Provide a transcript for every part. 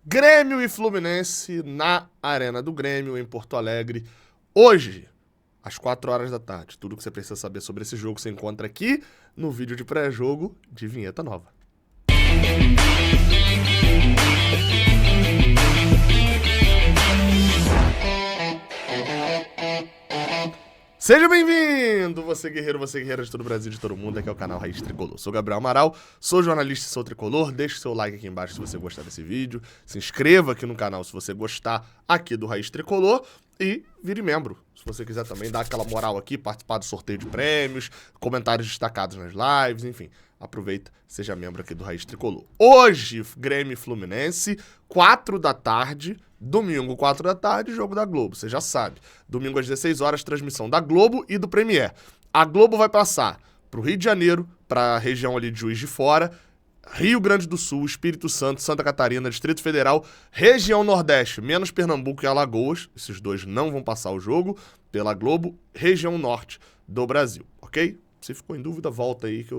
Grêmio e Fluminense na Arena do Grêmio, em Porto Alegre, hoje, às 4 horas da tarde. Tudo que você precisa saber sobre esse jogo você encontra aqui no vídeo de pré-jogo de Vinheta Nova. Seja bem-vindo, você guerreira de todo o Brasil, de todo mundo, aqui é o canal Raiz Tricolor. Sou Gabriel Amaral, sou jornalista e sou tricolor. Deixe seu like aqui embaixo se você gostar desse vídeo. Se inscreva aqui no canal se você gostar aqui do Raiz Tricolor. E vire membro, se você quiser também dar aquela moral aqui, participar do sorteio de prêmios, comentários destacados nas lives, enfim. Aproveita, seja membro aqui do Raiz Tricolor. Hoje, Grêmio e Fluminense, 4 da tarde, domingo, 4 da tarde, jogo da Globo, você já sabe. Domingo às 16 horas, transmissão da Globo e do Premiere. A Globo vai passar pro Rio de Janeiro, pra região ali de Juiz de Fora, Rio Grande do Sul, Espírito Santo, Santa Catarina, Distrito Federal, região Nordeste, menos Pernambuco e Alagoas, esses dois não vão passar o jogo pela Globo, região Norte do Brasil, ok? Se ficou em dúvida, volta aí que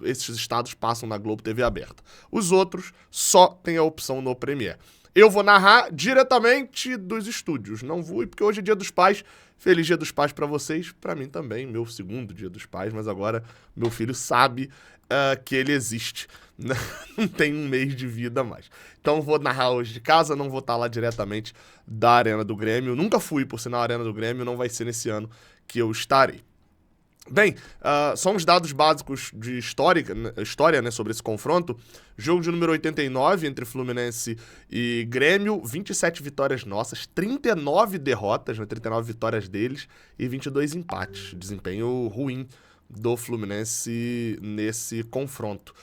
esses estados passam na Globo TV aberta. Os outros só tem a opção no Premiere. Eu vou narrar diretamente dos estúdios, não vou ir porque hoje é Dia dos Pais. Feliz Dia dos Pais pra vocês, pra mim também, meu segundo Dia dos Pais, mas agora meu filho sabe que ele existe. Não tem um mês de vida mais. Então vou narrar hoje de casa, não vou estar lá diretamente da Arena do Grêmio. Nunca fui, por sinal, a Arena do Grêmio, não vai ser nesse ano que eu estarei. Bem, só uns dados básicos de história, né, sobre esse confronto. Jogo de número 89 entre Fluminense e Grêmio, 27 vitórias nossas, 39 derrotas, né, 39 vitórias deles e 22 empates. Desempenho ruim do Fluminense nesse confronto.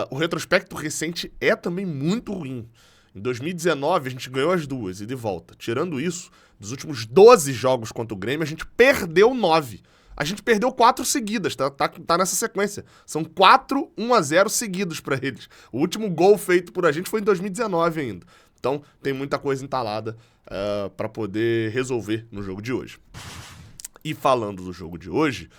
O retrospecto recente é também muito ruim. Em 2019 a gente ganhou as duas e de volta. Tirando isso, dos últimos 12 jogos contra o Grêmio, a gente perdeu 9. A gente perdeu 4 seguidas, tá nessa sequência. São 4 1-0 seguidos pra eles. O último gol feito por a gente foi em 2019 ainda. Então tem muita coisa entalada pra poder resolver no jogo de hoje. E falando do jogo de hoje,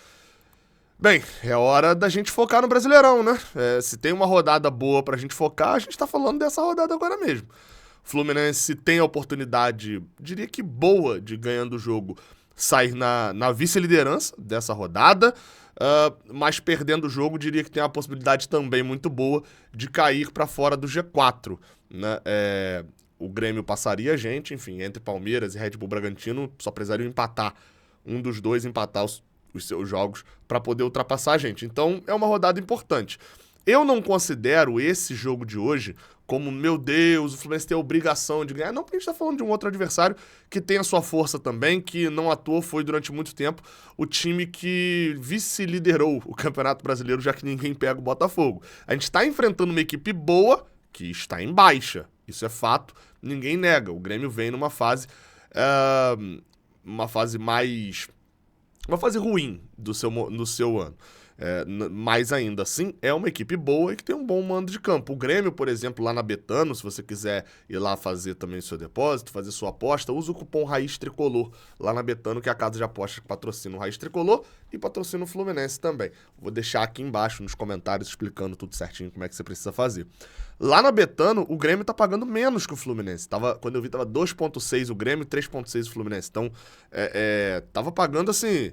bem, é hora da gente focar no Brasileirão, né? Se tem uma rodada boa pra gente focar, a gente tá falando dessa rodada agora mesmo. O Fluminense tem a oportunidade, diria que boa, de ganhando o jogo, sair na vice-liderança dessa rodada, mas perdendo o jogo, diria que tem a possibilidade também muito boa de cair para fora do G4. Né? O Grêmio passaria a gente, enfim, entre Palmeiras e Red Bull Bragantino, só precisariam empatar. Um dos dois empatar os seus jogos para poder ultrapassar a gente. Então, é uma rodada importante. Eu não considero esse jogo de hoje como, meu Deus, o Fluminense tem a obrigação de ganhar. Não, porque a gente tá falando de um outro adversário que tem a sua força também, que não à toa foi durante muito tempo o time que vice-liderou o Campeonato Brasileiro, já que ninguém pega o Botafogo. A gente tá enfrentando uma equipe boa que está em baixa. Isso é fato, ninguém nega. O Grêmio vem numa fase uma fase ruim do seu ano. Mas ainda assim, é uma equipe boa e que tem um bom mando de campo. O Grêmio, por exemplo, lá na Betano, se você quiser ir lá fazer também o seu depósito, fazer sua aposta, usa o cupom Raiz Tricolor lá na Betano, que é a casa de apostas que patrocina o Raiz Tricolor e patrocina o Fluminense também. Vou deixar aqui embaixo nos comentários explicando tudo certinho como é que você precisa fazer. Lá na Betano, o Grêmio tá pagando menos que o Fluminense. Quando eu vi, tava 2,6 o Grêmio e 3,6 o Fluminense. Então, tava pagando assim...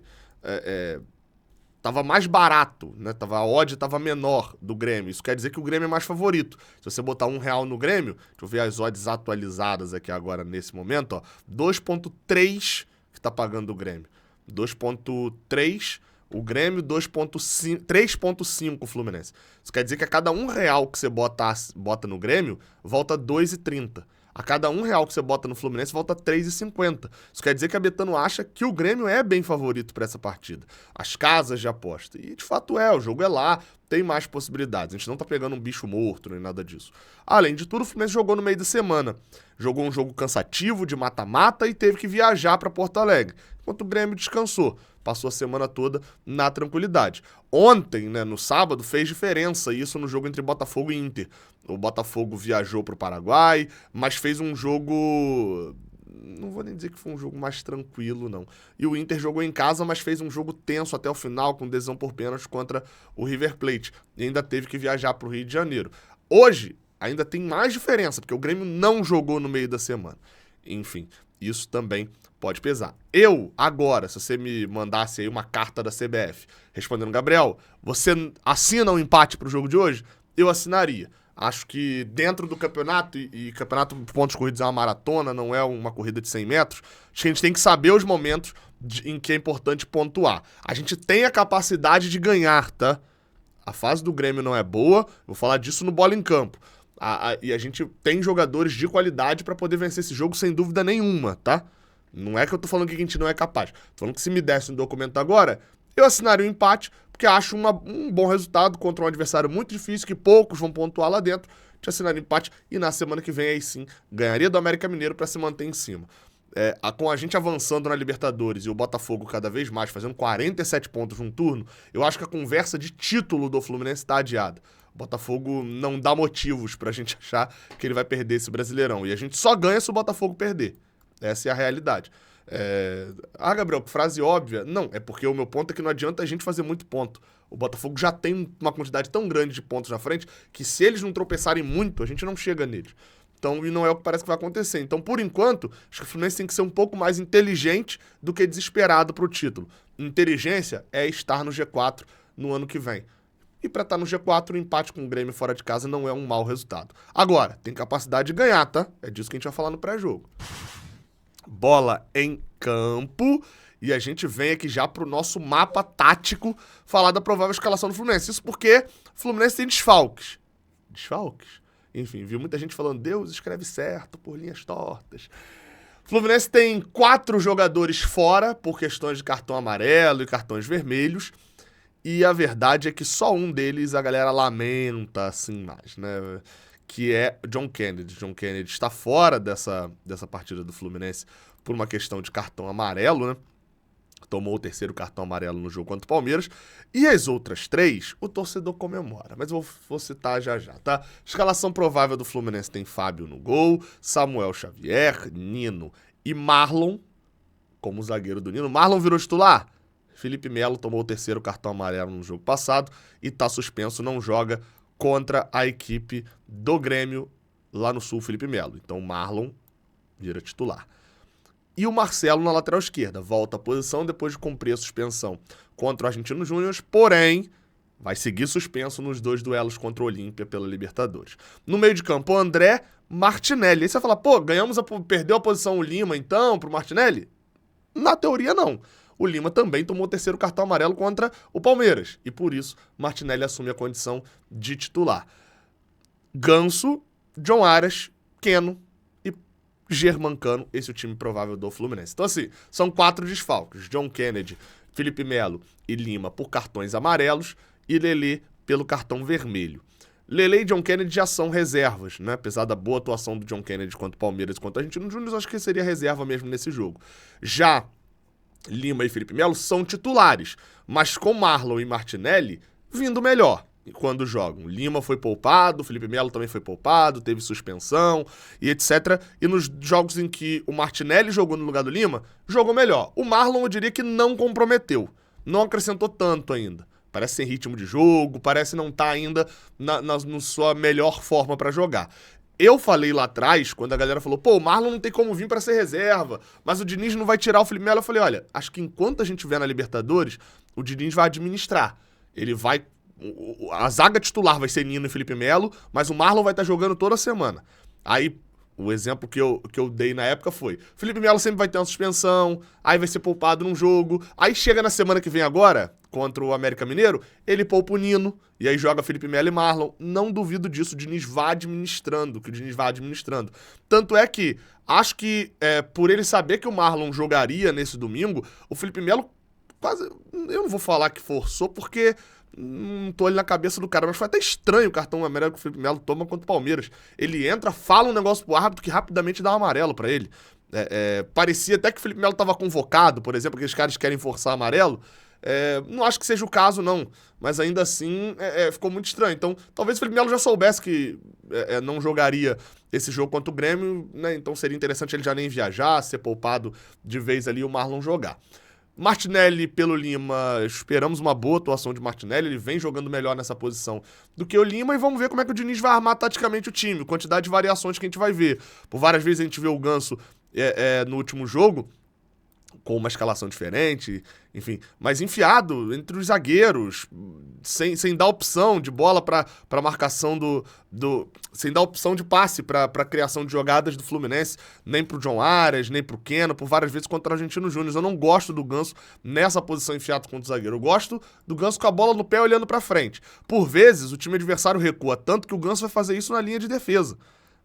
Tava mais barato, né? A odd tava menor do Grêmio. Isso quer dizer que o Grêmio é mais favorito. Se você botar R$1 no Grêmio, deixa eu ver as odds atualizadas aqui agora nesse momento, ó. 2,3 que tá pagando o Grêmio. 2,3 o Grêmio, 3,5 o Fluminense. Isso quer dizer que a cada R$1 que você bota no Grêmio, volta 2,30. A cada R$1 que você bota no Fluminense, volta 3,50. Isso quer dizer que a Betano acha que o Grêmio é bem favorito para essa partida. As casas de aposta. E de fato o jogo é lá, tem mais possibilidades. A gente não tá pegando um bicho morto nem nada disso. Além de tudo, o Fluminense jogou no meio da semana. Jogou um jogo cansativo, de mata-mata, e teve que viajar para Porto Alegre. Enquanto o Grêmio descansou. Passou a semana toda na tranquilidade. Ontem, né, no sábado, fez diferença isso no jogo entre Botafogo e Inter. O Botafogo viajou para o Paraguai, mas fez um jogo... Não vou nem dizer que foi um jogo mais tranquilo, não. E o Inter jogou em casa, mas fez um jogo tenso até o final, com decisão por pênalti contra o River Plate. E ainda teve que viajar para o Rio de Janeiro. Hoje, ainda tem mais diferença, porque o Grêmio não jogou no meio da semana. Enfim, isso também pode pesar. Eu, agora, se você me mandasse aí uma carta da CBF respondendo, Gabriel, você assina um empate pro jogo de hoje? Eu assinaria. Acho que dentro do campeonato, e campeonato de pontos corridos é uma maratona, não é uma corrida de 100 metros, acho que a gente tem que saber os momentos em que é importante pontuar. A gente tem a capacidade de ganhar, tá? A fase do Grêmio não é boa, vou falar disso no Bola em Campo. E a gente tem jogadores de qualidade pra poder vencer esse jogo sem dúvida nenhuma, tá? Não é que eu tô falando que a gente não é capaz. Tô falando que se me desse um documento agora, eu assinaria um empate, porque acho um bom resultado contra um adversário muito difícil, que poucos vão pontuar lá dentro. Te assinaria um empate e na semana que vem aí sim, ganharia do América Mineiro pra se manter em cima. Com a gente avançando na Libertadores e o Botafogo cada vez mais, fazendo 47 pontos num turno, eu acho que a conversa de título do Fluminense tá adiada. O Botafogo não dá motivos pra gente achar que ele vai perder esse Brasileirão. E a gente só ganha se o Botafogo perder. Essa é a realidade. Gabriel, frase óbvia. Não, é porque o meu ponto é que não adianta a gente fazer muito ponto. O Botafogo já tem uma quantidade tão grande de pontos na frente que se eles não tropeçarem muito, a gente não chega neles. Então, e não é o que parece que vai acontecer. Então, por enquanto, acho que o Fluminense tem que ser um pouco mais inteligente do que desesperado pro título. Inteligência é estar no G4 no ano que vem. E para estar no G4, o empate com o Grêmio fora de casa não é um mau resultado. Agora, tem capacidade de ganhar, tá? É disso que a gente vai falar no pré-jogo. Bola em campo. E a gente vem aqui já pro nosso mapa tático falar da provável escalação do Fluminense. Isso porque o Fluminense tem desfalques. Desfalques? Enfim, viu muita gente falando, Deus escreve certo por linhas tortas. O Fluminense tem 4 jogadores fora por questões de cartão amarelo e cartões vermelhos. E a verdade é que só um deles a galera lamenta, assim, mais, né? Que é John Kennedy. John Kennedy está fora dessa partida do Fluminense por uma questão de cartão amarelo, né? Tomou o 3º cartão amarelo no jogo contra o Palmeiras. E as outras 3, o torcedor comemora. Mas eu vou citar já, tá? Escalação provável do Fluminense tem Fábio no gol, Samuel Xavier, Nino e Marlon como zagueiro do Nino. Marlon virou titular? Felipe Melo tomou o 3º cartão amarelo no jogo passado e tá suspenso, não joga contra a equipe do Grêmio lá no Sul, Felipe Melo. Então o Marlon vira titular. E o Marcelo na lateral esquerda. Volta à posição depois de cumprir a suspensão contra o Argentino Júnior, porém vai seguir suspenso nos 2 duelos contra o Olímpia pela Libertadores. No meio de campo, o André Martinelli. Aí você fala, perdeu a posição o Lima então pro Martinelli? Na teoria não. O Lima também tomou o 3º cartão amarelo contra o Palmeiras. E por isso, Martinelli assume a condição de titular. Ganso, John Arias, Keno e Germancano. Esse é o time provável do Fluminense. Então assim, são 4 desfalques. John Kennedy, Felipe Melo e Lima por cartões amarelos e Lelê pelo cartão vermelho. Lelê e John Kennedy já são reservas, né? Apesar da boa atuação do John Kennedy contra o Palmeiras e contra o Argentino Júnior, acho que seria reserva mesmo nesse jogo. Já Lima e Felipe Melo são titulares, mas com Marlon e Martinelli vindo melhor quando jogam. Lima foi poupado, Felipe Melo também foi poupado, teve suspensão e etc. E nos jogos em que o Martinelli jogou no lugar do Lima, jogou melhor. O Marlon eu diria que não comprometeu, não acrescentou tanto ainda. Parece sem ritmo de jogo, parece não estar ainda na sua melhor forma para jogar. Eu falei lá atrás, quando a galera falou, o Marlon não tem como vir pra ser reserva, mas o Diniz não vai tirar o Felipe Melo. Eu falei, olha, acho que enquanto a gente estiver na Libertadores, o Diniz vai administrar. Ele vai... A zaga titular vai ser Nino e Felipe Melo, mas o Marlon vai estar jogando toda semana. Aí, o exemplo que eu dei na época foi, Felipe Melo sempre vai ter uma suspensão, aí vai ser poupado num jogo, aí chega na semana que vem agora, contra o América Mineiro, ele poupa o Nino, e aí joga Felipe Melo e Marlon. Não duvido disso, o Diniz vai administrando, Tanto é que, acho que por ele saber que o Marlon jogaria nesse domingo, o Felipe Melo quase... Eu não vou falar que forçou, porque não tô ali na cabeça do cara, mas foi até estranho o cartão amarelo que o Felipe Melo toma contra o Palmeiras. Ele entra, fala um negócio pro árbitro que rapidamente dá um amarelo pra ele. Parecia até que o Felipe Melo tava convocado, por exemplo, aqueles caras que querem forçar amarelo. Não acho que seja o caso, não. Mas ainda assim, ficou muito estranho. Então, talvez o Felipe Melo já soubesse que não jogaria esse jogo contra o Grêmio, né? Então seria interessante ele já nem viajar, ser poupado de vez ali e o Marlon jogar. Martinelli pelo Lima, esperamos uma boa atuação de Martinelli, ele vem jogando melhor nessa posição do que o Lima, e vamos ver como é que o Diniz vai armar taticamente o time, quantidade de variações que a gente vai ver. Por várias vezes a gente vê o Ganso no último jogo, com uma escalação diferente, enfim, mas enfiado entre os zagueiros, sem dar opção de bola para marcação sem dar opção de passe para criação de jogadas do Fluminense, nem pro John Arias, nem pro Keno, por várias vezes contra o Argentino Júnior. Eu não gosto do Ganso nessa posição enfiado contra o zagueiro. Eu gosto do Ganso com a bola no pé olhando para frente. Por vezes, o time adversário recua tanto que o Ganso vai fazer isso na linha de defesa.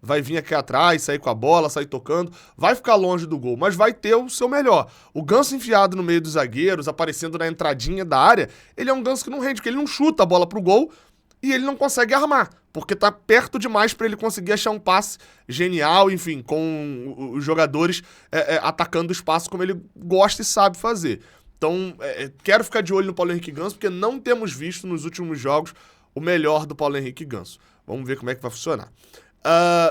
Vai vir aqui atrás, sair com a bola, sair tocando, vai ficar longe do gol, mas vai ter o seu melhor. O Ganso enfiado no meio dos zagueiros, aparecendo na entradinha da área, ele é um Ganso que não rende, porque ele não chuta a bola pro gol e ele não consegue armar, porque tá perto demais para ele conseguir achar um passe genial, enfim, com os jogadores atacando o espaço como ele gosta e sabe fazer. Então, quero ficar de olho no Paulo Henrique Ganso, porque não temos visto nos últimos jogos o melhor do Paulo Henrique Ganso. Vamos ver como é que vai funcionar.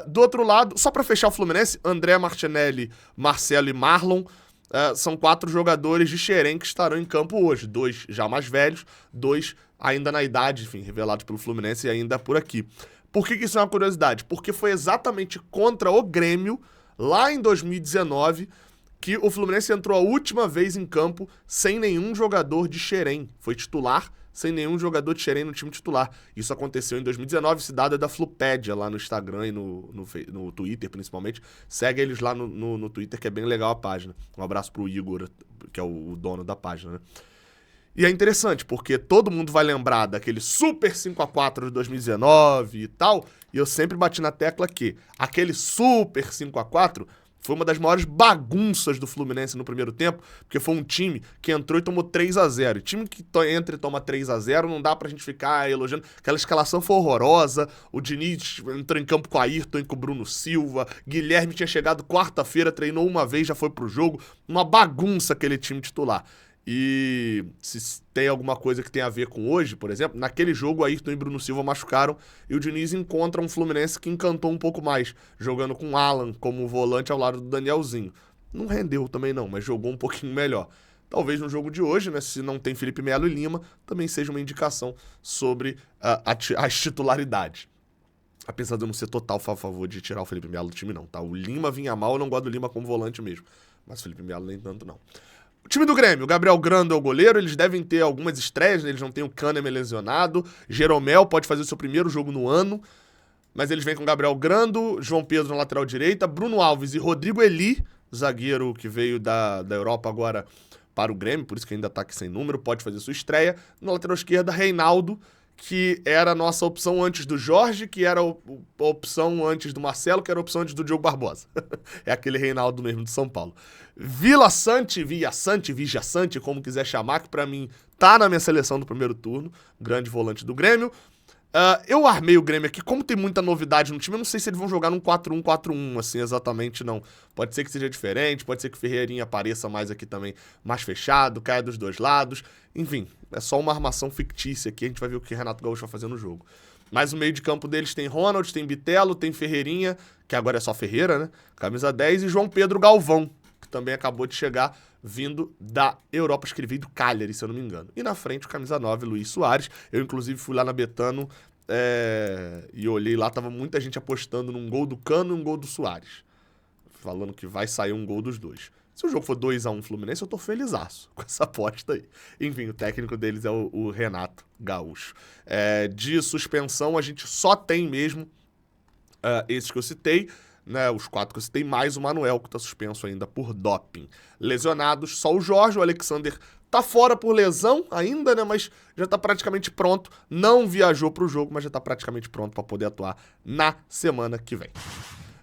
Do outro lado, só para fechar o Fluminense, André, Martinelli, Marcelo e Marlon são 4 jogadores de Xerém que estarão em campo hoje. 2 já mais velhos, 2 ainda na idade, enfim, revelados pelo Fluminense e ainda por aqui. Por que isso é uma curiosidade? Porque foi exatamente contra o Grêmio, lá em 2019, que o Fluminense entrou a última vez em campo sem nenhum jogador de Xerém. Foi titular, sem nenhum jogador de Xerém no time titular. Isso aconteceu em 2019, esse dado é da Flupédia, lá no Instagram e no Twitter, principalmente. Segue eles lá no Twitter, que é bem legal a página. Um abraço pro Igor, que é o dono da página, né? E é interessante, porque todo mundo vai lembrar daquele Super 5x4 de 2019 e tal, e eu sempre bati na tecla que aquele Super 5x4 foi uma das maiores bagunças do Fluminense no primeiro tempo, porque foi um time que entrou e tomou 3x0. Time que entra e toma 3x0, não dá pra gente ficar elogiando. Aquela escalação foi horrorosa, o Diniz entrou em campo com a Ayrton e com o Bruno Silva, Guilherme tinha chegado quarta-feira, treinou uma vez, já foi pro jogo. Uma bagunça aquele time titular. E se tem alguma coisa que tem a ver com hoje, por exemplo, naquele jogo Ayrton e Bruno Silva machucaram e o Diniz encontra um Fluminense que encantou um pouco mais, jogando com Alan como volante ao lado do Danielzinho. Não rendeu também não, mas jogou um pouquinho melhor. Talvez no jogo de hoje, né, se não tem Felipe Melo e Lima, também seja uma indicação sobre as titularidades. Apesar de eu não ser total a favor de tirar o Felipe Melo do time não, tá? O Lima vinha mal, eu não gosto do Lima como volante mesmo, mas o Felipe Melo nem tanto não. O time do Grêmio, o Gabriel Grando é o goleiro, eles devem ter algumas estreias, né? Eles não têm o Kahneman lesionado, Jeromel pode fazer o seu primeiro jogo no ano, mas eles vêm com Gabriel Grando, João Pedro na lateral direita, Bruno Alves e Rodrigo Eli, zagueiro que veio da Europa agora para o Grêmio, por isso que ainda tá aqui sem número, pode fazer sua estreia. Na lateral esquerda, Reinaldo, que era a nossa opção antes do Jorge, que era a opção antes do Marcelo, que era a opção antes do Diogo Barbosa. É aquele Reinaldo mesmo de São Paulo. Vila Sante, como quiser chamar, que pra mim tá na minha seleção do primeiro turno, grande volante do Grêmio. Eu armei o Grêmio aqui, como tem muita novidade no time, eu não sei se eles vão jogar num 4-1-4-1, assim, exatamente não. Pode ser que seja diferente, pode ser que o Ferreirinha apareça mais aqui também, mais fechado, caia dos dois lados. Enfim, é só uma armação fictícia aqui, a gente vai ver o que o Renato Gaúcho vai fazer no jogo. Mas o meio de campo deles tem Ronald, tem Bitelo, tem Ferreirinha, que agora é só Ferreira, né? Camisa 10, e João Pedro Galvão, que também acabou de chegar, vindo da Europa, acho que ele veio do Cagliari, se eu não me engano. E na frente, o camisa 9, Luiz Soares. Eu, inclusive, fui lá na Betano e olhei lá, tava muita gente apostando num gol do Cano e um gol do Soares. Falando que vai sair um gol dos dois. Se o jogo for 2-1 Fluminense, eu tô felizaço com essa aposta aí. Enfim, o técnico deles é o Renato Gaúcho. De suspensão, a gente só tem mesmo esses que eu citei, né, os 4 que eu citei, mais o Manuel, que tá suspenso ainda por doping. Lesionados, só o Jorge, o Alexander tá fora por lesão ainda, né, mas já tá praticamente pronto. Não viajou pro jogo, mas já tá praticamente pronto para poder atuar na semana que vem.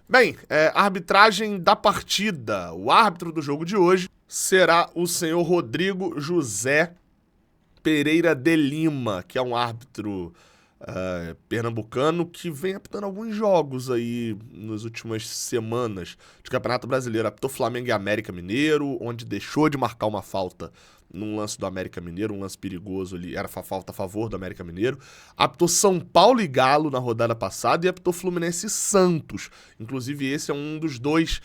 Bem, arbitragem da partida. O árbitro do jogo de hoje será o senhor Rodrigo José Pereira de Lima, que é um árbitro pernambucano que vem apitando alguns jogos aí nas últimas semanas de Campeonato Brasileiro. Apitou Flamengo e América Mineiro, onde deixou de marcar uma falta num lance do América Mineiro, um lance perigoso ali, era falta a favor do América Mineiro. Apitou São Paulo e Galo na rodada passada e apitou Fluminense e Santos. Inclusive esse é um dos dois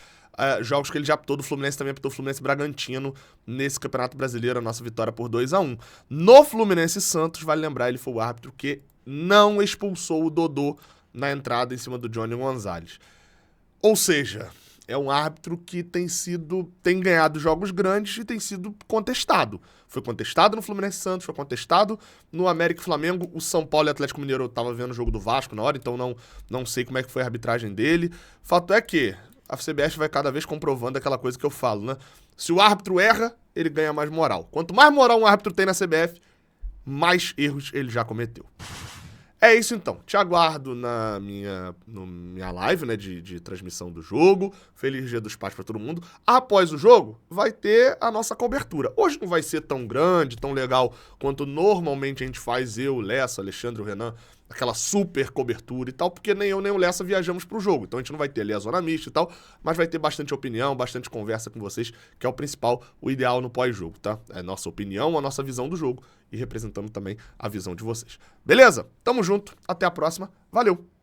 jogos que ele já apitou do Fluminense, também apitou Fluminense e Bragantino nesse Campeonato Brasileiro, a nossa vitória por 2-1. No Fluminense e Santos, vale lembrar, ele foi o árbitro que não expulsou o Dodô na entrada em cima do Johnny Gonzalez. Ou seja, é um árbitro que tem ganhado jogos grandes e tem sido contestado. Foi contestado no Fluminense Santos, foi contestado no América e Flamengo. O São Paulo e Atlético Mineiro, eu tava vendo o jogo do Vasco na hora, então não sei como é que foi a arbitragem dele. Fato é que a CBF vai cada vez comprovando aquela coisa que eu falo, né? Se o árbitro erra, ele ganha mais moral. Quanto mais moral um árbitro tem na CBF, mais erros ele já cometeu. É isso então, te aguardo na minha live, né, de transmissão do jogo. Feliz Dia dos Pais pra todo mundo. Após o jogo, vai ter a nossa cobertura. Hoje não vai ser tão grande, tão legal quanto normalmente a gente faz, eu, o Lessa, Alexandre, o Renan, aquela super cobertura e tal, porque nem eu nem o Lessa viajamos pro jogo. Então a gente não vai ter ali a zona mista e tal, mas vai ter bastante opinião, bastante conversa com vocês, que é o principal, o ideal no pós-jogo, tá? É a nossa opinião, a nossa visão do jogo e representando também a visão de vocês. Beleza? Tamo junto, até a próxima, valeu!